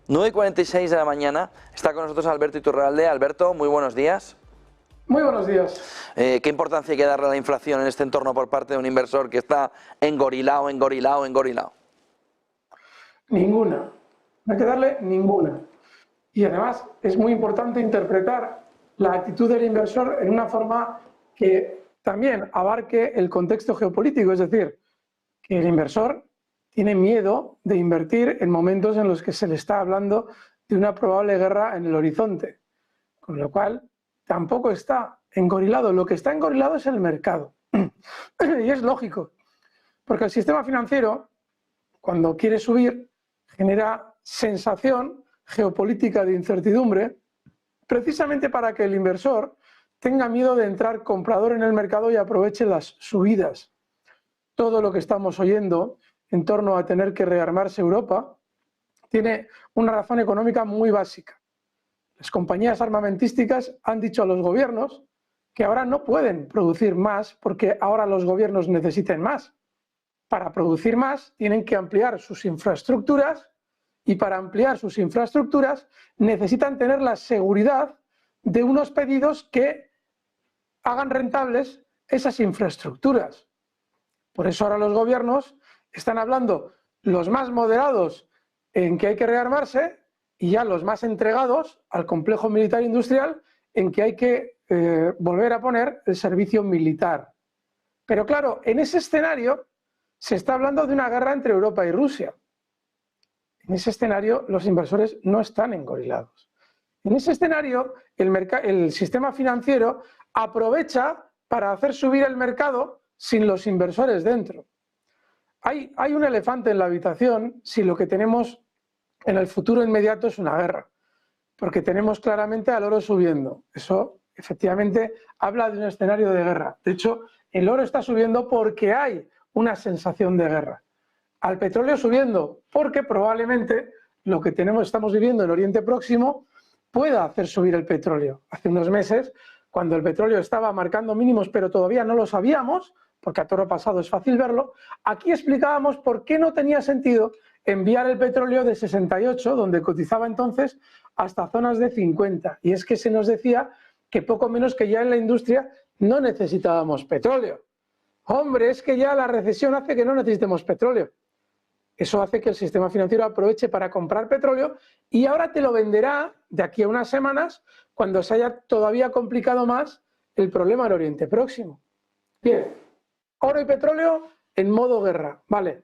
9:46 de la mañana, está con nosotros Alberto Iturralde. Alberto, muy buenos días. Muy buenos días. ¿Qué importancia hay que darle a la inflación en este entorno por parte de un inversor que está engorilado? Ninguna. No hay que darle ninguna. Y además es muy importante interpretar la actitud del inversor en una forma que también abarque el contexto geopolítico, es decir, que el inversor tiene miedo de invertir en momentos en los que se le está hablando de una probable guerra en el horizonte, con lo cual tampoco está engorilado. Lo que está engorilado es el mercado. Y es lógico, porque el sistema financiero, cuando quiere subir, genera sensación geopolítica de incertidumbre, precisamente para que el inversor tenga miedo de entrar comprador en el mercado y aproveche las subidas. Todo lo que estamos oyendo en torno a tener que rearmarse Europa tiene una razón económica muy básica. Las compañías armamentísticas han dicho a los gobiernos que ahora no pueden producir más porque ahora los gobiernos necesiten más. Para producir más tienen que ampliar sus infraestructuras y para ampliar sus infraestructuras necesitan tener la seguridad de unos pedidos que hagan rentables esas infraestructuras. Por eso ahora los gobiernos están hablando, los más moderados en que hay que rearmarse y ya los más entregados al complejo militar industrial en que hay que volver a poner el servicio militar. Pero claro, en ese escenario se está hablando de una guerra entre Europa y Rusia. En ese escenario los inversores no están engorilados. En ese escenario el sistema financiero aprovecha para hacer subir el mercado sin los inversores dentro. Hay un elefante en la habitación si lo que tenemos en el futuro inmediato es una guerra, porque tenemos claramente al oro subiendo. Eso efectivamente habla de un escenario de guerra. De hecho, el oro está subiendo porque hay una sensación de guerra. Al petróleo subiendo porque probablemente lo que estamos viviendo en Oriente Próximo pueda hacer subir el petróleo. Hace unos meses, cuando el petróleo estaba marcando mínimos pero todavía no lo sabíamos, porque a toro pasado es fácil verlo, aquí explicábamos por qué no tenía sentido enviar el petróleo de 68, donde cotizaba entonces, hasta zonas de 50. Y es que se nos decía que poco menos que ya en la industria no necesitábamos petróleo. Hombre, es que ya la recesión hace que no necesitemos petróleo. Eso hace que el sistema financiero aproveche para comprar petróleo y ahora te lo venderá de aquí a unas semanas cuando se haya todavía complicado más el problema del Oriente Próximo. Bien, oro y petróleo en modo guerra, vale.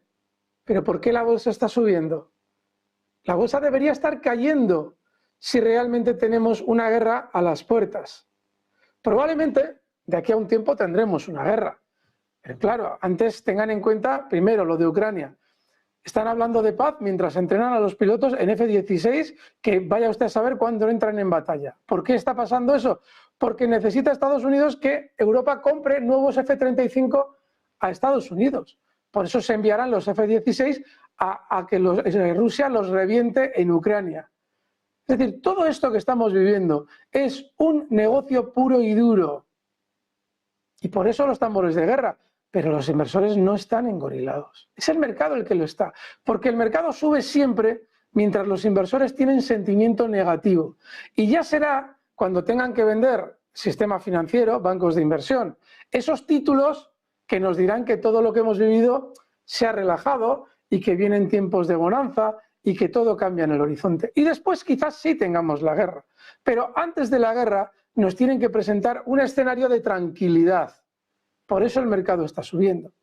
¿Pero por qué la bolsa está subiendo? La bolsa debería estar cayendo si realmente tenemos una guerra a las puertas. Probablemente de aquí a un tiempo tendremos una guerra. Pero claro, antes tengan en cuenta primero lo de Ucrania. Están hablando de paz mientras entrenan a los pilotos en F-16, que vaya usted a saber cuándo entran en batalla. ¿Por qué está pasando eso? Porque necesita Estados Unidos que Europa compre nuevos F-35 a Estados Unidos. Por eso se enviarán los F-16 a que Rusia los reviente en Ucrania. Es decir, todo esto que estamos viviendo es un negocio puro y duro. Y por eso los tambores de guerra. Pero los inversores no están engorilados. Es el mercado el que lo está. Porque el mercado sube siempre mientras los inversores tienen sentimiento negativo. Y ya será cuando tengan que vender sistema financiero, bancos de inversión, esos títulos que nos dirán que todo lo que hemos vivido se ha relajado y que vienen tiempos de bonanza y que todo cambia en el horizonte. Y después quizás sí tengamos la guerra. Pero antes de la guerra nos tienen que presentar un escenario de tranquilidad. Por eso el mercado está subiendo.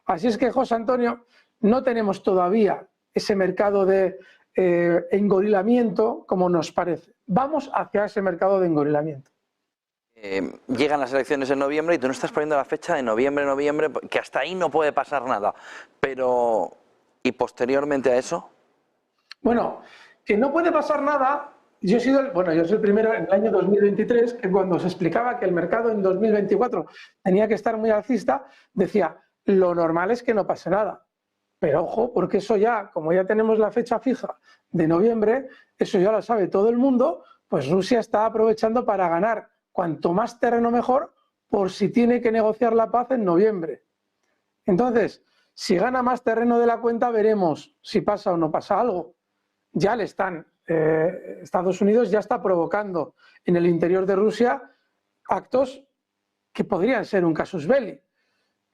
Así es que, José Antonio, no tenemos todavía ese mercado de engorilamiento como nos parece. Vamos hacia ese mercado de engorilamiento. Llegan las elecciones en noviembre y tú no estás poniendo la fecha de noviembre, que hasta ahí no puede pasar nada. Pero, ¿y posteriormente a eso? Bueno, que no puede pasar nada. Yo soy el primero en el año 2023 que cuando se explicaba que el mercado en 2024 tenía que estar muy alcista, decía, lo normal es que no pase nada. Pero ojo, porque eso ya, como ya tenemos la fecha fija de noviembre, eso ya lo sabe todo el mundo, pues Rusia está aprovechando para ganar cuanto más terreno mejor por si tiene que negociar la paz en noviembre. Entonces, si gana más terreno de la cuenta, veremos si pasa o no pasa algo. ya le están, Estados Unidos ya está provocando en el interior de Rusia actos que podrían ser un casus belli.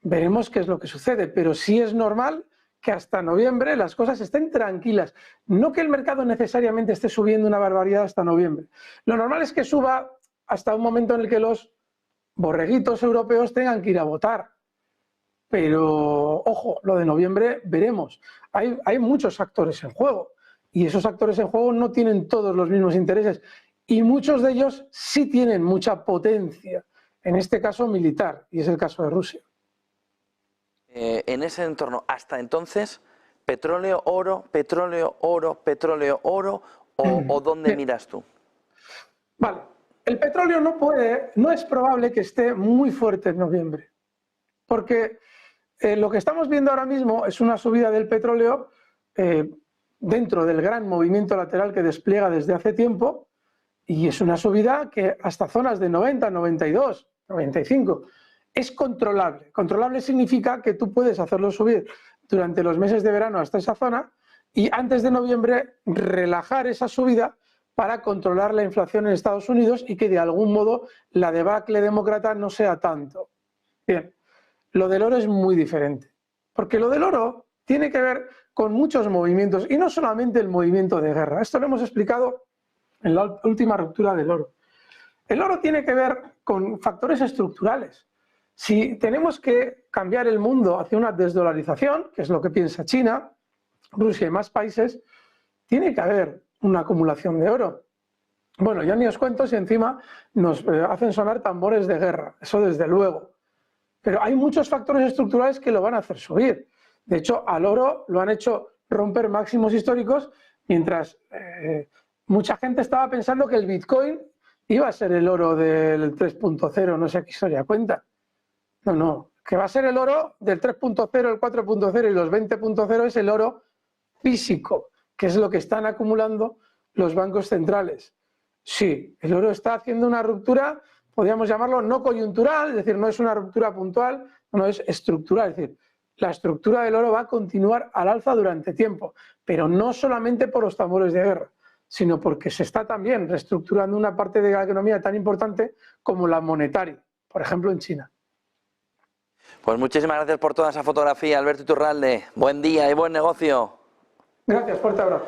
Veremos qué es lo que sucede, pero sí es normal que hasta noviembre las cosas estén tranquilas. No que el mercado necesariamente esté subiendo una barbaridad hasta noviembre. Lo normal es que suba hasta un momento en el que los borreguitos europeos tengan que ir a votar. Pero, ojo, lo de noviembre veremos. Hay muchos actores en juego y esos actores en juego no tienen todos los mismos intereses y muchos de ellos sí tienen mucha potencia, en este caso militar, y es el caso de Rusia. En ese entorno, hasta entonces, petróleo, oro, petróleo, oro, petróleo, oro, o ¿dónde Bien. miras tú? Vale, el petróleo no es probable que esté muy fuerte en noviembre, porque lo que estamos viendo ahora mismo es una subida del petróleo dentro del gran movimiento lateral que despliega desde hace tiempo, y es una subida que hasta zonas de 90, 92, 95 es controlable. Controlable significa que tú puedes hacerlo subir durante los meses de verano hasta esa zona y antes de noviembre relajar esa subida para controlar la inflación en Estados Unidos y que de algún modo la debacle demócrata no sea tanto. Bien, lo del oro es muy diferente, porque lo del oro tiene que ver con muchos movimientos y no solamente el movimiento de guerra. Esto lo hemos explicado en la última ruptura del oro. El oro tiene que ver con factores estructurales. Si tenemos que cambiar el mundo hacia una desdolarización, que es lo que piensa China, Rusia y más países, tiene que haber una acumulación de oro. Bueno, ya ni os cuento si encima nos hacen sonar tambores de guerra, eso desde luego. Pero hay muchos factores estructurales que lo van a hacer subir. De hecho, al oro lo han hecho romper máximos históricos, mientras mucha gente estaba pensando que el Bitcoin iba a ser el oro del 3.0, no sé qué historia cuenta. No, que va a ser el oro del 3.0, el 4.0 y los 20.0 es el oro físico, que es lo que están acumulando los bancos centrales. Sí, el oro está haciendo una ruptura, podríamos llamarlo no coyuntural, es decir, no es una ruptura puntual, no es estructural, es decir, la estructura del oro va a continuar al alza durante tiempo, pero no solamente por los tambores de guerra, sino porque se está también reestructurando una parte de la economía tan importante como la monetaria, por ejemplo en China. Pues muchísimas gracias por toda esa fotografía, Alberto Iturralde. Buen día y buen negocio. Gracias, fuerte abrazo.